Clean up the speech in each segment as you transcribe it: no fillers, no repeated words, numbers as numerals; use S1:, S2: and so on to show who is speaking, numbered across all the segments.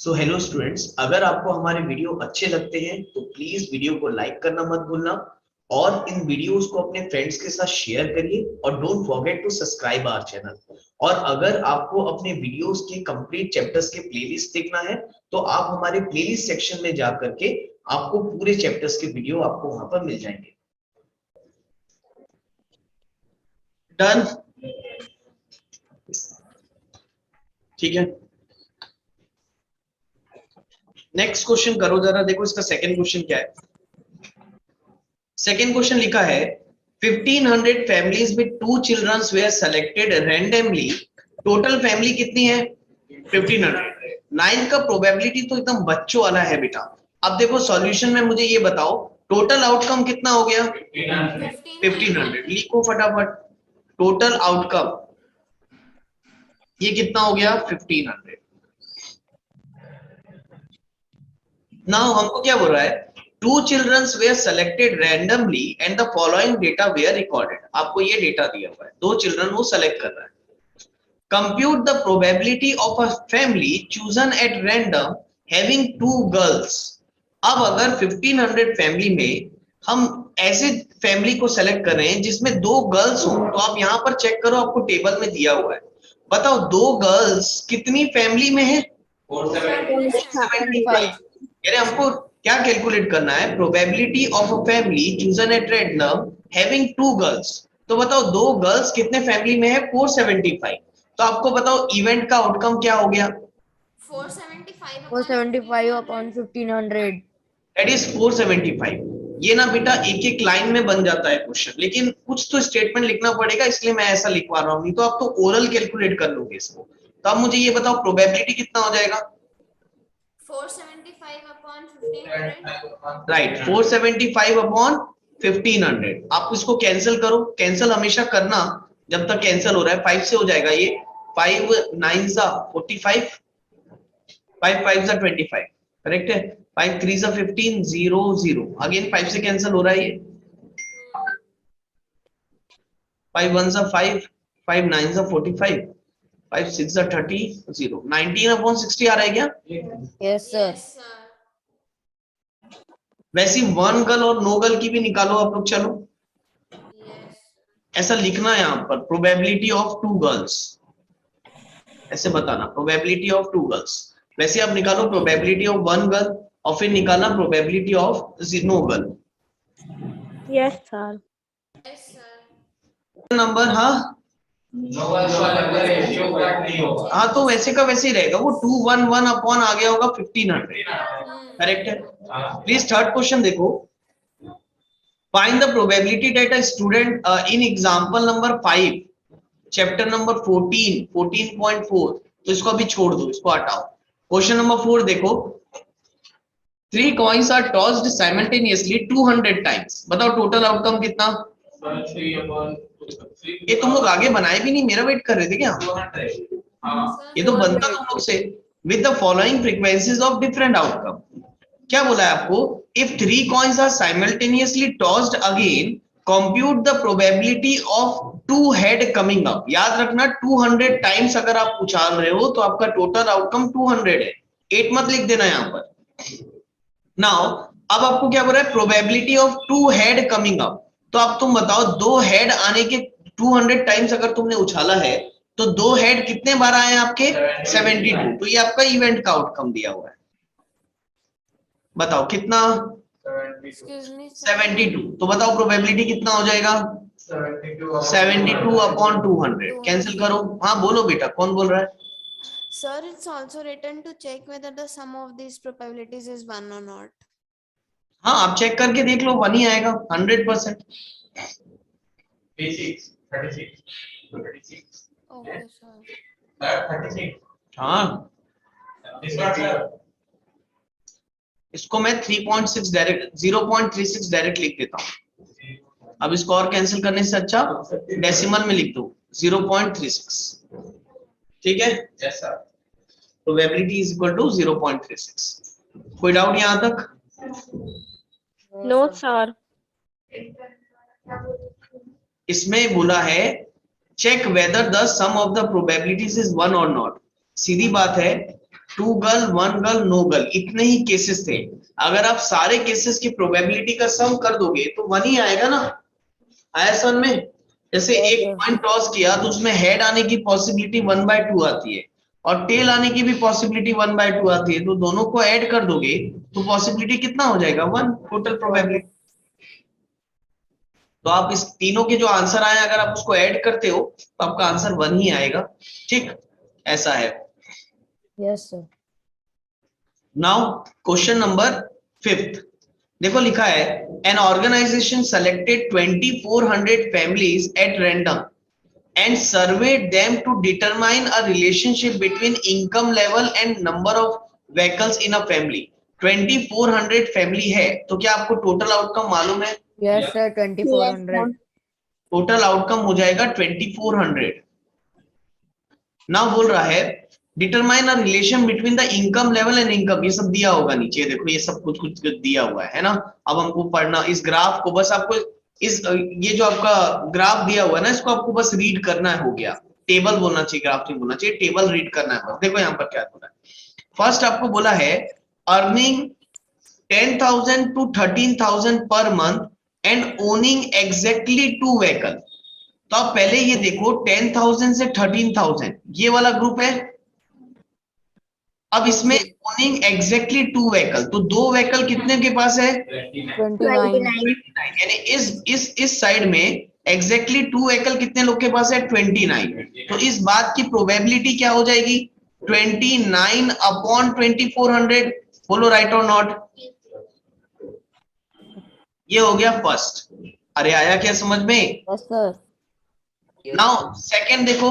S1: So hello students, अगर आपको हमारे वीडियो अच्छे लगते हैं तो प्लीज वीडियो को लाइक करना मत भूलना और इन वीडियोस को अपने फ्रेंड्स के साथ शेयर करिए और don't forget to subscribe our channel. और अगर आपको अपने वीडियोस के कंप्लीट चैप्टर्स के प्लेलिस्ट देखना है तो आप हमारे प्लेलिस्ट सेक्शन में जा करके आपको पूरे चैप्टर्स के वीडियो आपको वहां पर मिल जाएंगे। डन, ठीक है। नेक्स्ट क्वेश्चन करो जरा, देखो इसका सेकंड क्वेश्चन क्या है। सेकंड क्वेश्चन लिखा है 1500 families with 2 children were selected randomly. Total family कितनी है? 1500। 9 का प्रोबेबिलिटी तो एकदम बच्चों वाला है बेटा। अब देखो सॉल्यूशन में मुझे ये बताओ टोटल आउटकम कितना हो गया? 1500। लिखो फटाफट टोटल आउटकम, ये कितना हो गया? 1500। नाउ हमको क्या बोल रहा है? 2 children were selected randomly and the following data were recorded। आपको ये डेटा दिया हुआ है, 2 चिल्ड्रन वो सेलेक्ट कर रहा है। Compute the probability of a family chosen at random having 2 girls। अब अगर 1500 फैमिली में हम ऐसे फैमिली को सेलेक्ट कर रहे हैं जिसमें 2 गर्ल्स हो, तो आप यहाँ पर चेक करो, आपको टेबल में दिया हुआ है। बताओ 2 गर्ल्स कितनी फैमिली में है? 475। यानी हमको क्या कैलकुलेट करना है? Probability of a family chosen at random having 2 girls. तो बताओ 2 गर्ल्स कितने फैमिली में है? 475। तो आपको बताओ इवेंट का आउटकम क्या हो गया?
S2: 475 upon 1500।
S1: That is 475। ये ना बेटा एक एक लाइन में बन जाता है क्वेश्चन, लेकिन कुछ तो स्टेटमेंट लिखना पड़ेगा, इसलिए मैं ऐसा लिखवा रहा हूँ, नहीं तो आप तो ओरल कैलकुलेट कर लोगे इसको। तो अब मुझे ये बताओ प्रोबेबिलिटी कितना हो जाएगा?
S3: 475 upon 1500।
S1: Right, 475 upon 1500। आप इसको कैंसिल करो, कैंसिल हमेशा करना जब तक कैंसिल हो रहा है। 5 से हो जाएगा ये, 5 9 जा 45, 5 5 जा 25, करेक्ट है। 5 3 जा 15, 0 0 अगेन 5 से कैंसिल हो रहा है ये। 5 1 जा 5, 5 9 जा 45, 5 6 जा 30, 0 19 अपॉन 60 आ रहा है क्या?
S2: Yes sir.
S1: वैसे 1 गर्ल और नो गर्ल की भी निकालो आप लोग, चलो ऐसा लिखना है यहाँ पर, प्रोबेबिलिटी ऑफ 2 गर्ल्स, ऐसे बताना प्रोबेबिलिटी ऑफ 2 गर्ल्स। वैसे आप निकालो प्रोबेबिलिटी ऑफ 1 गर्ल और फिर निकालना probability of no girl.
S2: Yes sir.
S1: Number, हाँ हाँ, तो वैसे का वैसे ही रहेगा वो, 211 अपॉन आ गया होगा 1500, करेक्ट है। प्लीज थर्ड क्वेश्चन देखो। Find the probability that a student in example number 5 chapter number 14 14.4। तो इसको अभी छोड़ दो, इसको हटाओ। क्वेश्चन नंबर 4 देखो, 3 coins are tossed simultaneously 200 times। बताओ टोटल आउटकम कितना? ये तुम लोग आगे बनाए भी नहीं, मेरा वेट कर रहे थे क्या? ये तो बनता तुम लोग से। With the following frequencies of different outcome. क्या बोला है आपको? If 3 coins are simultaneously tossed again compute the probability of 2 head coming up। याद रखना 200 टाइम्स अगर आप उछाल रहे हो तो आपका टोटल आउटकम 200 है। 8 मत लिख देना यहाँ पर। नाउ अब आपको क्या बोल रहा है? Probability of 2 head coming up. तो अब तुम बताओ 2 हेड आने के 200 टाइम्स अगर तुमने उछाला है तो 2 हेड कितने बार आए आपके? 72। तो ये आपका इवेंट का आउटकम दिया हुआ है। बताओ कितना? 72। तो बताओ प्रोबेबिलिटी कितना हो जाएगा? 72 अपॉन 200। कैंसिल करो। हाँ बोलो बेटा, कौन बोल रहा है?
S3: Sir, it's also written to check whether the sum of these probabilities is 1 or not।
S1: हाँ आप चेक करके देख लो, 1 ही आएगा 100%। 36
S3: Okay, sir।
S1: 36। हाँ इसको मैं 3.6 डायरेक्ट 0.36 डायरेक्ट लिख देता हूँ। अब इसको और कैंसिल करने से अच्छा डेसिमल में लिख दो 0.36, ठीक है। Probability is equal to 0.36। कोई डाउट यहाँ तक?
S2: No sir.
S1: इसमें बोला है check whether the sum of the probabilities is 1 और नॉट। सीधी बात है, 2 गर्ल 1 गर्ल नो गर्ल, इतने ही केसेस थे। अगर आप सारे केसेस की प्रोबेबिलिटी का सम कर दोगे तो 1 ही आएगा ना। आया समझ में? जैसे
S2: Yes,
S1: एक
S2: sir.
S1: कॉइन टॉस किया तो उसमें हेड आने की पॉसिबिलिटी 1/2 आती है और टेल आने की भी पॉसिबिलिटी 1/2 आती है, तो दोनों को ऐड कर दोगे तो पॉसिबिलिटी कितना हो जाएगा? 1 टोटल प्रोबेबिलिटी। तो आप इस तीनों के जो आंसर आए अगर आप उसको ऐड करते हो तो आपका आंसर 1 ही आएगा। ठीक, ऐसा है।
S2: Yes, sir.
S1: Now question number 5th देखो, लिखा है an organisation selected 2400 families at random and surveyed them to determine a relationship between income level and number of vehicles in a family। 2400 family है तो क्या आपको टोटल आउटकम मालूम है?
S2: Yes, sir. 2400.
S1: Total outcome हो जाएगा 2400। नाउ बोल रहा है determine a relation between the income level and income. ये सब दिया होगा नीचे, देखो ये सब कुछ कुछ दिया हुआ है ना। अब हमको पढ़ना इस ग्राफ को, बस आपको इस ये जो आपका ग्राफ दिया हुआ है ना, इसको आपको बस रीड करना है, हो गया। टेबल बोलना चाहिए, ग्राफ नहीं बोलना चाहिए, टेबल रीड करना है बस। देखो यहाँ पर क्या बोला है। फर्स्ट आपको बोला है earning 10,000 to 13,000 per month and owning exactly 2 vehicle. तो आप पहले ये देखो 10,000 से 13,000 ये वाला ग्रुप है। अब इसमें ओनिंग एग्जैक्टली 2 व्हीकल, तो 2 व्हीकल कितने के पास है?
S2: 29.
S1: यानी इस साइड में एग्जैक्टली 2 व्हीकल कितने लोग के पास है? 29। तो इस बात की प्रोबेबिलिटी क्या हो जाएगी? 29 अपॉन 2400। बोलो राइट और नॉट। ये हो गया फर्स्ट। अरे आया क्या समझ में?
S2: Yes, sir.
S1: नाउ सेकंड देखो,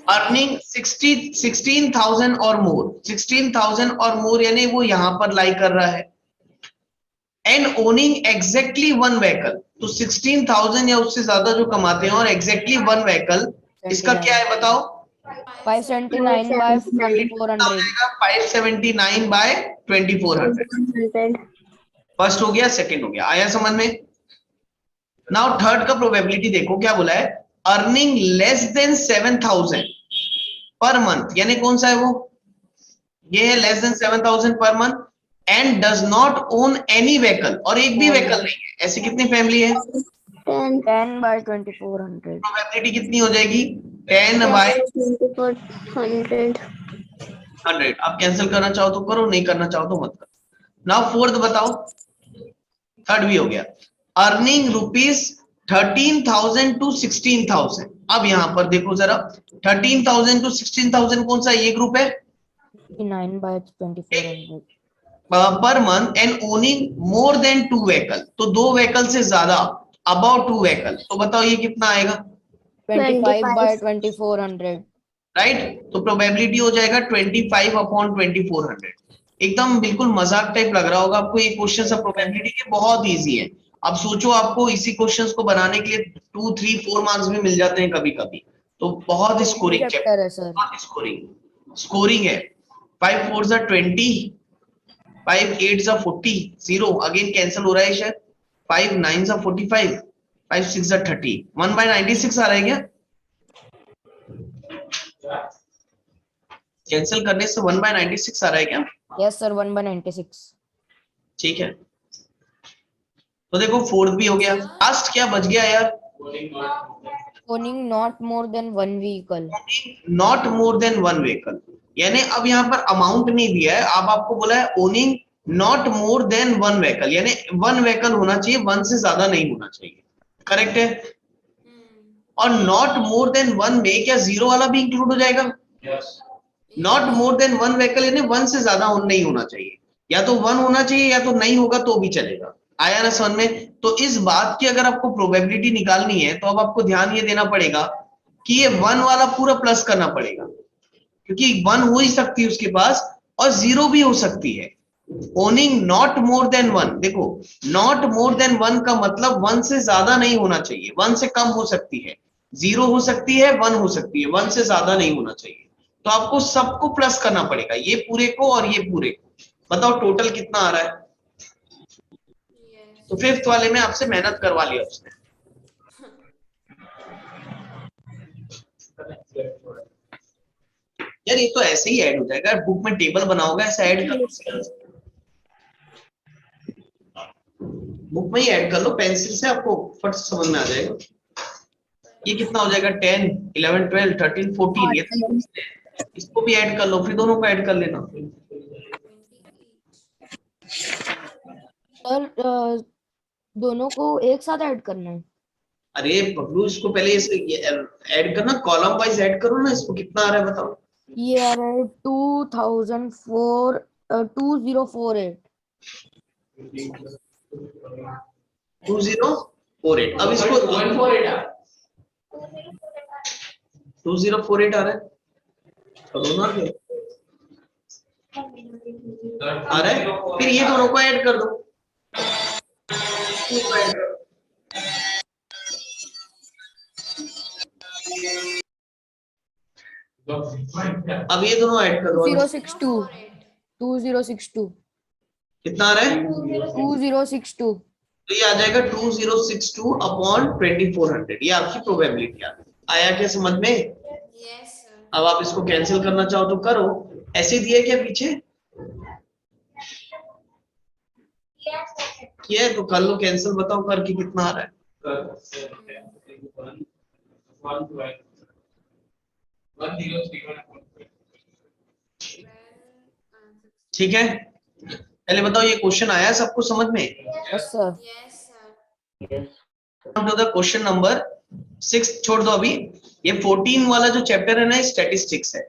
S1: अर्निंग 16,000 और मोर, 16,000 और मोर यानी वो यहां पर लाई कर रहा है। एंड ओनिंग एग्जैक्टली 1 व्हीकल, तो 16,000 या उससे ज्यादा जो कमाते हैं और एग्जैक्टली 1 व्हीकल, इसका क्या है बताओ?
S2: 579 by 2400.
S1: 579 बाय 2400। फर्स्ट हो गया, सेकंड हो गया। आया समझ में? नाउ थर्ड का प्रोबेबिलिटी देखो क्या बोला है। Earning less than 7,000 per month, यानी कौन सा है वो? ये है less than 7,000 per month and does not own any vehicle, और एक भी व्हीकल नहीं है। ऐसी कितनी फैमिली है?
S2: 10 by 2400.
S1: प्रोबेबिलिटी कितनी हो जाएगी? 10 बाय
S3: 100.
S1: 100। आप कैंसिल करना चाहो तो करो, नहीं करना चाहो तो मत करो। नाउ फोर्थ बताओ। थर्ड भी हो गया। Earning rupees 13,000 to 16,000। अब यहां पर देखो जरा, 13,000 टू 16,000 कौन सा ये ग्रुप है?
S2: 59 by 2400.
S1: Per month and owning more than 2 vehicle, तो 2 व्हीकल से ज्यादा, अबाउट 2 व्हीकल। तो बताओ ये कितना आएगा?
S2: 25 by 2400.
S1: राइट, तो प्रोबेबिलिटी हो जाएगा 25 अपॉन 2400। एकदम बिल्कुल मजाक टाइप लग रहा होगा आपको ये क्वेश्चन, सब प्रोबेबिलिटी के बहुत इजी है। अब सोचो आपको इसी क्वेश्चंस को बनाने के लिए 2, 3, 4 मार्क्स भी मिल जाते हैं कभी कभी, तो बहुत स्कोरिंग
S2: चैप्टर है सर।
S1: स्कोरिंग है। 5 4 जा 20, 5 8 जा 40, 0 अगेन कैंसिल हो रहा है शायद, 5 9 जा 45, 5 6 जा 30, 1/96 आ रहा है क्या? कैंसिल करने से 1/96 आ रहा है क्या?
S2: Yes sir, 1 by 96.
S1: ठीक है, तो देखो फोर्थ भी हो गया। लास्ट क्या बच गया यार?
S2: Owning not more than one vehicle.
S1: Not more than 1 vehicle, यानी अब यहाँ पर अमाउंट नहीं दिया है, अब आपको बोला है owning not more than 1 vehicle, यानी 1 व्हीकल होना चाहिए, 1 से ज्यादा नहीं होना चाहिए। करेक्ट है? और नॉट मोर देन 1 में क्या जीरो वाला भी इंक्लूड हो जाएगा? नॉट मोर देन 1 व्हीकल यानी 1 से ज्यादा नहीं होना चाहिए, या तो 1 होना चाहिए या तो नहीं होगा तो भी चलेगा। आया ना समझ में? तो इस बात की अगर आपको प्रोबेबिलिटी निकालनी है तो अब आपको ध्यान ये देना पड़ेगा कि ये 1 वाला पूरा प्लस करना पड़ेगा, क्योंकि 1 हो ही सकती है उसके पास और 0 भी हो सकती है। ओनिंग नॉट मोर देन 1, देखो नॉट मोर देन 1 का मतलब 1 से ज्यादा नहीं होना चाहिए, 1 से कम हो सकती है, 0 हो सकती है, 1 हो सकती है, 1 से ज्यादा नहीं होना चाहिए। तो आपको सबको प्लस करना पड़ेगा, ये पूरे को और ये पूरे को। बताओ टोटल कितना आ रहा है? तो फिफ्थ वाले में आपसे मेहनत करवा लिया उसने। यार ये तो ऐसे ही ऐड हो जाएगा, बुक में टेबल बनाओगे ऐसे ऐड कर लो, बुक में ही ऐड कर लो पेंसिल से, आपको फट से समझ में आ जाएगा। ये कितना हो जाएगा 10 11 12 13 14, ये इसको भी ऐड कर लो, फिर दोनों को ऐड कर लेना।
S2: सर दोनों को एक साथ ऐड करना है।
S1: अरे बबलू इसको पहले इसे ऐड करना, कॉलम वाइज ऐड करो ना, इसको कितना आ रहा है बताओ।
S2: ये आ रहा है 2048।
S1: 2048। अब इसको 2048 आ रहा है, करो ना फिर। आ रहा है, फिर ये दोनों को ऐड कर दो। अब ये दोनों ऐड कर दो।
S2: 2062
S1: कितना आ रहा है?
S2: 2062।
S1: तो ये आ जाएगा 2062 अपॉन 2400, ये आपकी प्रोबेबिलिटी आ गई। आया क्या समझ में?
S3: Yes, sir.
S1: अब आप इसको कैंसिल करना चाहो तो करो, ऐसे दिया क्या पीछे? किया है तो कर लो कैंसिल, बताओ करके कितना आ रहा है। ठीक है, पहले बताओ ये क्वेश्चन आया सबको समझ में?
S2: Yes sir.
S3: Yes, sir.
S1: तो द क्वेश्चन नंबर 6 छोड़ दो अभी, ये 14 वाला जो चैप्टर है ना स्टैटिस्टिक्स है,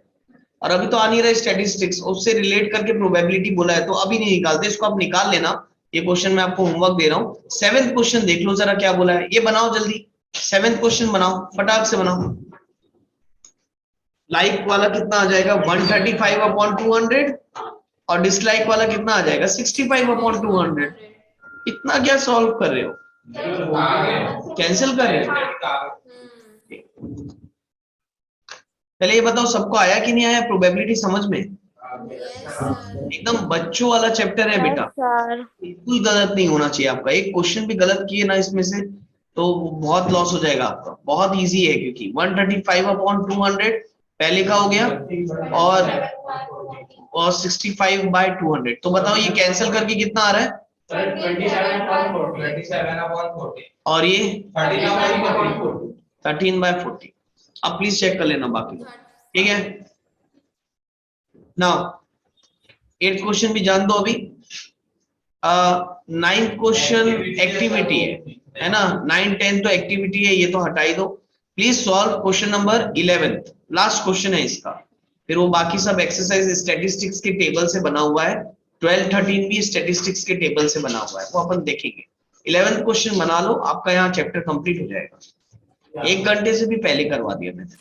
S1: और अभी तो आ नहीं रहा स्टैटिस्टिक्स, उससे रिलेट करके प्रोबेबिलिटी बोला है, तो अभी नहीं निकालते, इसको आप निकाल लेना। ये क्वेश्चन मैं आपको होमवर्क दे रहा हूँ। 7th क्वेश्चन देख लो जरा क्या बोला है, ये बनाओ जल्दी, 7th क्वेश्चन बनाओ, फटाक से बनाओ। लाइक वाला कितना आ जाएगा 135 अपॉन 200, और डिसलाइक वाला कितना आ जाएगा 65 अपॉन 200। इतना क्या सॉल्व कर रहे हो, कैंसिल कर रहे हो? पहले ये बताओ सबको आया कि नहीं आया प्रोबेबिलिटी समझ में? एकदम बच्चों वाला चैप्टर है बेटा, बिल्कुल गलत नहीं होना चाहिए आपका। एक क्वेश्चन भी गलत किए ना इसमें से तो बहुत लॉस हो जाएगा आपका। बहुत इजी है क्योंकि 135 अपॉन 200 पहले का हो गया, और 65 बाय 200। तो बताओ ये कैंसिल करके कितना आ रहा है?
S4: 27/40।
S1: और ये
S4: 13/40।
S1: 13/40। अब प्लीज चेक कर लेना बाकी, ठीक है। नाउ 8th क्वेश्चन भी जान दो अभी। 9th क्वेश्चन एक्टिविटी है ना, 9 10 तो एक्टिविटी है, ये तो हटाई दो। Please solve question number 11th, last question है इसका, फिर वो बाकी सब एक्सरसाइज स्टैटिस्टिक्स के टेबल से बना हुआ है। 12 13 भी स्टैटिस्टिक्स के टेबल से बना हुआ है, वो अपन देखेंगे। 11th क्वेश्चन बना लो, आपका यहाँ चैप्टर कंप्लीट हो जाएगा। 1 घंटे से भी पहले करवा दिया मैंने।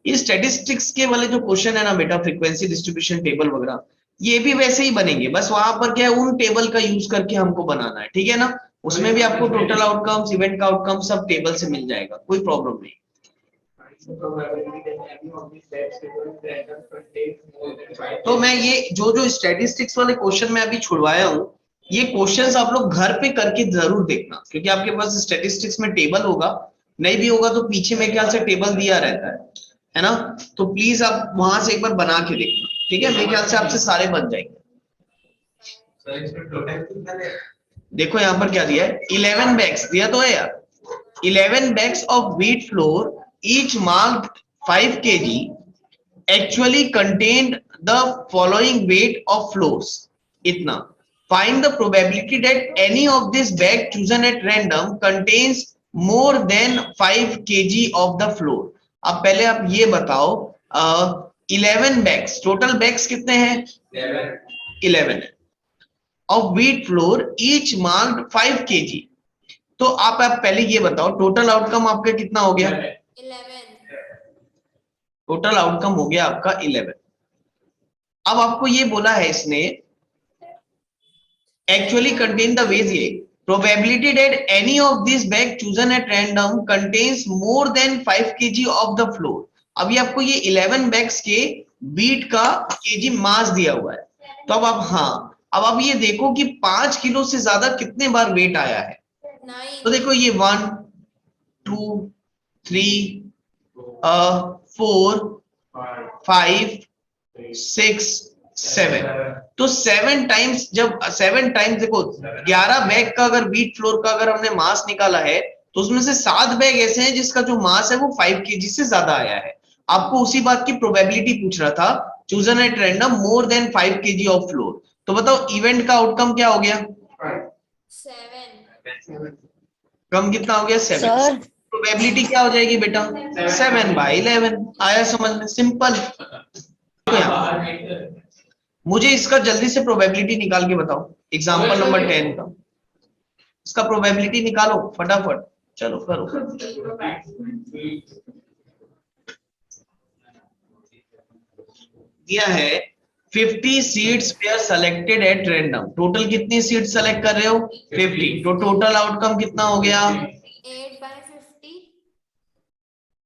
S1: ये स्टैटिस्टिक्स के वाले जो क्वेश्चन है ना बेटा, फ्रीक्वेंसी डिस्ट्रीब्यूशन टेबल वगैरह, ये भी वैसे ही बनेंगे, बस वहां पर क्या है उन टेबल का यूज करके हमको बनाना है, ठीक है ना। उसमें भी आपको टोटल आउटकम्स, इवेंट का आउटकम सब टेबल से मिल जाएगा, कोई प्रॉब्लम नहीं। तो मैं ये जो स्टैटिस्टिक्स वाले क्वेश्चन मैं अभी छुड़वाया हूँ, ये क्वेश्चंस आप लोग घर पे करके जरूर देखना, क्योंकि आपके पास स्टैटिस्टिक्स में टेबल होगा, नहीं भी होगा तो पीछे में ख्याल से टेबल दिया रहता है ना। तो प्लीज आप वहां से एक बार बना के देखना, ठीक है। मेरे ख्याल से आपसे सारे बन जाएंगे। देखो यहाँ पर क्या दिया है, 11 बैग्स दिया तो है यार, 11 bags of wheat flour, each marked 5 kg, actually contained the following weight of flours. इतना. Find the probability that any of this bag chosen at random contains more than 5 kg of the flour. अब पहले आप ये बताओ, 11 bags, total bags कितने हैं? 11 है, of wheat flour, each marked 5 kg. तो आप पहले ये बताओ टोटल आउटकम आपका कितना हो गया?
S3: 11.
S1: टोटल आउटकम हो गया आपका 11। अब आपको ये बोला है इसने एक्चुअली कंटेन द वेज, ये probability that any of this bag chosen at random contains more than 5 kg of the floor. अभी आपको ये 11 बैग्स के बीट का केजी मास दिया हुआ है, तो अब आप अब आप ये देखो कि 5 किलो से ज्यादा कितने बार वेट आया है।
S3: 9.
S1: तो देखो ये 1 2 3 4 5 6 7। तो 7 टाइम्स, जब 7 टाइम्स देखो 11 बैग का अगर व्हीट फ्लोर का अगर हमने मास निकाला है तो उसमें से 7 बैग ऐसे हैं जिसका जो मास है वो 5 kg से ज्यादा आया है। आपको उसी बात की प्रोबेबिलिटी पूछ रहा था, chosen at random more than 5 kg of floor. तो बताओ इवेंट का आउटकम क्या हो गया?
S3: 7।
S1: कम कितना हो गया? 7।
S2: सर
S1: प्रोबेबिलिटी क्या हो जाएगी बेटा? 7/11। आया समझ में? सिंपल। तो यहाँ मुझे इसका जल्दी से प्रोबेबिलिटी निकाल के बताओ, एग्जांपल नंबर 10 का इसका प्रोबेबिलिटी निकालो फटाफट, चलो करो। दिया है 50 seeds were selected at random. Total कितनी सीट सेलेक्ट कर रहे हो? 50। तो टोटल आउटकम कितना हो गया?
S3: 8/50.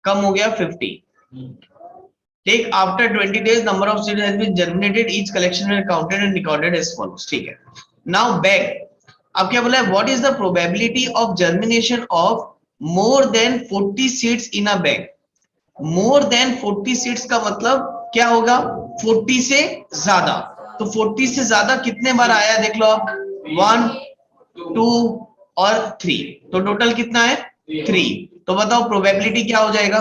S1: कम हो गया 50। Take after 20 days number of seeds has been germinated, each collection is counted and recorded as follows. ठीक है, नाउ बैक। अब क्या बोला है? What is the probability of germination of more than 40 seeds in a bag? More than 40 seeds का मतलब क्या होगा? 40 से ज्यादा। तो 40 से ज्यादा कितने बार आया देख लो आप, 1 2 और 3। तो टोटल कितना है? 3। तो बताओ प्रोबेबिलिटी क्या हो जाएगा?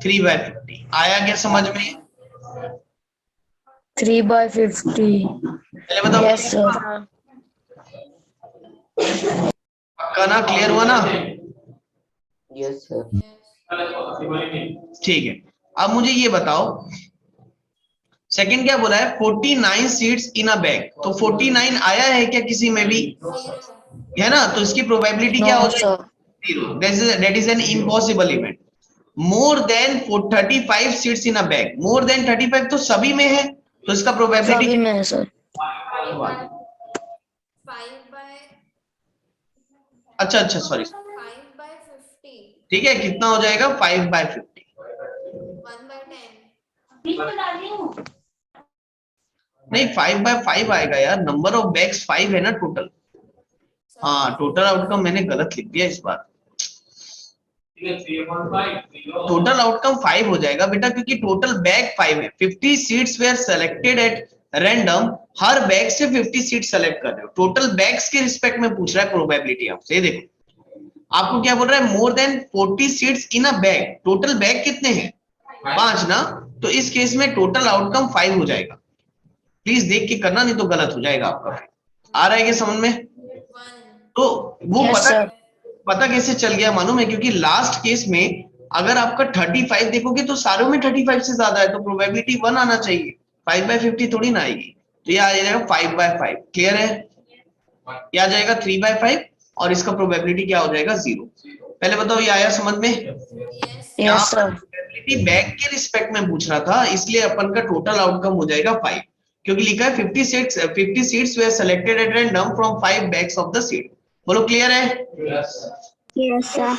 S1: 3/50। आया क्या समझ में?
S2: 3/50।
S1: पहले बताओ।
S2: Yes sir.
S1: पक्का ना? क्लियर हुआ ना?
S2: Yes sir.
S1: ठीक है, अब मुझे ये बताओ सेकंड क्या बोला है? 49 सीट्स इन अ बैग। तो 49 आया है क्या किसी में भी? है ना? तो इसकी प्रोबेबिलिटी क्या हो
S2: नो
S1: जाएगी?
S2: Sir.
S1: 0। That is an impossible event. More than 35 seats in a bag. More then 35 तो सभी में है, तो इसका
S2: सभी
S1: प्रोबेबिलिटी
S2: में है सर।
S3: 5/5/50.
S1: अच्छा सॉरी, ठीक है, कितना हो जाएगा? 5/50।
S3: 1/10.
S1: नहीं 5/5 आएगा यार, नंबर ऑफ बैग्स 5 है ना टोटल। हाँ, टोटल आउटकम मैंने गलत लिख दिया इस बार। टोटल आउटकम 5 हो जाएगा बेटा, क्योंकि टोटल बैग 5 है। 50 seeds were selected at random. हर बैग से 50 सीट सेलेक्ट कर रहे हो, टोटल बैग्स के रिस्पेक्ट में पूछ रहा है प्रोबेबिलिटी आपसे। देखो आपको क्या बोल रहा है? मोर than 40 seats in a bag. Total bag कितने हैं? 5 ना? तो इस केस में टोटल आउटकम 5 हो जाएगा। प्लीज देख के करना, नहीं तो गलत हो जाएगा आपका। आ रहा है क्या समझ में?
S3: 1.
S1: तो वो
S2: यस सर।
S1: पता कैसे चल गया मालूम है? क्योंकि लास्ट केस में अगर आपका 35 देखोगे तो सारों में 35 से ज्यादा है, तो प्रोबेबिलिटी 1 आना चाहिए, 5/50 थोड़ी ना आएगी। तो ये आ जाएगा 5/5। क्लियर है? ये आ जाएगा 3/5 और इसका प्रोबेबिलिटी क्या हो जाएगा? 0। पहले बताओ ये आया समझ में?
S3: Yes.
S1: यहाँ
S2: यस
S1: पर
S2: सर।
S1: प्रोबेबिलिटी बैग के रिस्पेक्ट में पूछ रहा था, इसलिए अपन का टोटल आउटकम हो जाएगा 5, क्योंकि लिखा है 50 seeds were selected at random from 5 bags of the seed. बोलो क्लियर है?
S4: Yes.
S5: Yes, sir.